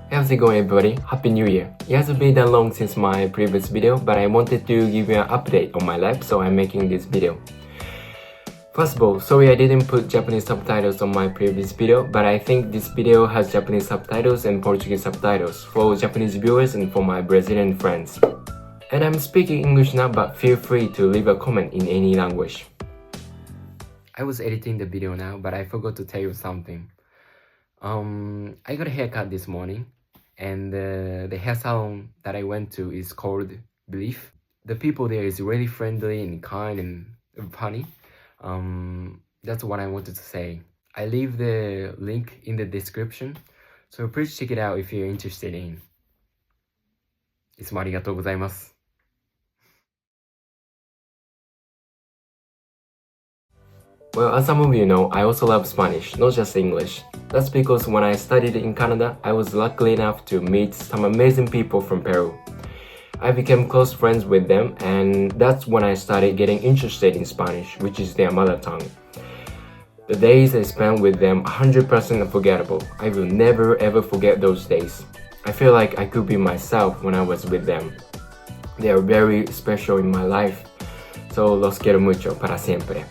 How's it going, everybody? Happy New Year! It hasn't been that long since my previous video, but I wanted to give you an update on my life, so I'm making this video. First of all, sorry I didn't put Japanese subtitles on my previous video, but I think this video has Japanese subtitles and Portuguese subtitles for Japanese viewers and for my Brazilian friends. And I'm speaking English now, but feel free to leave a comment in any language. I was editing the video now, but I forgot to tell you something. I got a haircut this morning, and the hair salon that I went to is called BeLif. The people there is really friendly and kind and funny. That's what I wanted to say. I leave the link in the description, so please check it out if you're interested in. いつもありがとうございます。Well, as some of you know, I also love Spanish, not just English. That's because when I studied in Canada, I was lucky enough to meet some amazing people from Peru. I became close friends with them, and that's when I started getting interested in Spanish, which is their mother tongue. The days I spent with them 100% unforgettable. I will never ever forget those days. I feel like I could be myself when I was with them. They are very special in my life, so los quiero mucho para siempre.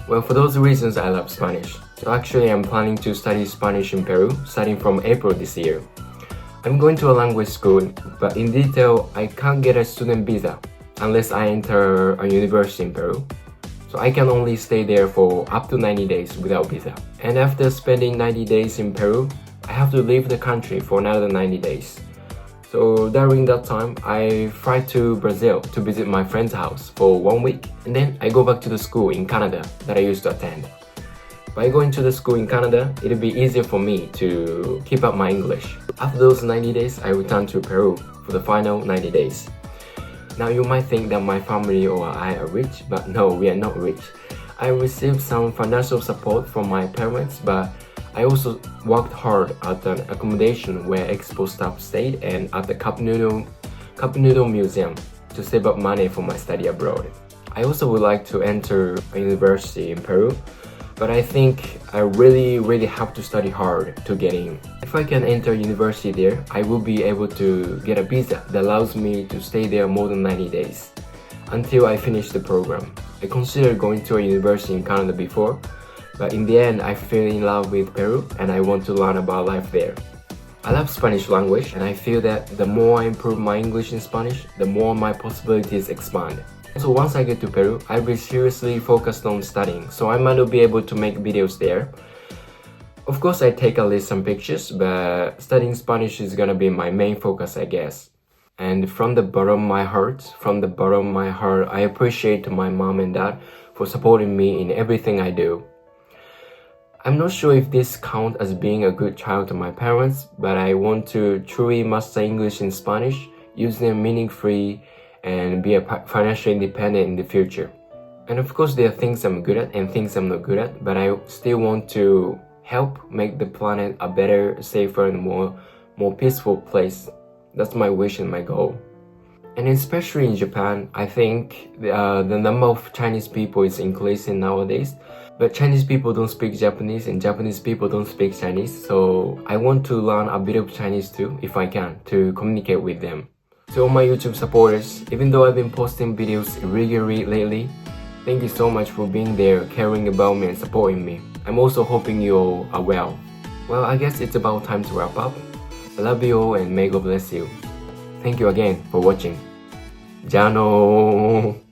Well, for those reasons, I love Spanish. So actually, I'm planning to study Spanish in Peru, starting from April this year. I'm going to a language school, but in detail, I can't get a student visa unless I enter a university in Peru. So I can only stay there for up to 90 days without visa. And after spending 90 days in Peru, I have to leave the country for another 90 days. So during that time, I fly to Brazil to visit my friend's house for 1 week, and then I go back to the school in Canada that I used to attend. By going to the school in Canada, it'll be easier for me to keep up my English. After those 90 days, I return to Peru for the final 90 days. Now you might think that my family or I are rich, but no, we are not rich. I received some financial support from my parents, but I also worked hard at an accommodation where Expo staff stayed and at the Cup Noodle Museum to save up money for my study abroad. I also would like to enter a university in Peru, but I think I really have to study hard to get in. If I can enter university there, I will be able to get a visa that allows me to stay there more than 90 days until I finish the program. I considered going to a university in Canada before, but in the end, I fell in love with Peru and I want to learn about life there. I love Spanish language and I feel that the more I improve my English in Spanish, the more my possibilities expand. So once I get to Peru, I'll be seriously focused on studying, so I might not be able to make videos there. Of course, I take at least some pictures, but studying Spanish is gonna be my main focus, I guess. And from the bottom of my heart, I appreciate my mom and dad for supporting me in everything I do. I'm not sure if this counts as being a good child to my parents, but I want to truly master English and Spanish, use them meaning-free, and be financially independent in the future. And of course, there are things I'm good at and things I'm not good at, but I still want to help make the planet a better, safer, and more peaceful place. That's my wish and my goal. And especially in Japan, I think the number of Chinese people is increasing nowadays. But Chinese people don't speak Japanese and Japanese people don't speak Chinese, so I want to learn a bit of Chinese too, if I can, to communicate with them. To all my YouTube supporters, even though I've been posting videos regularly lately, thank you so much for being there, caring about me and supporting me. I'm also hoping you all are well. Well, I guess it's about time to wrap up. I love you all and may God bless you. Thank you again for watching. じゃあのー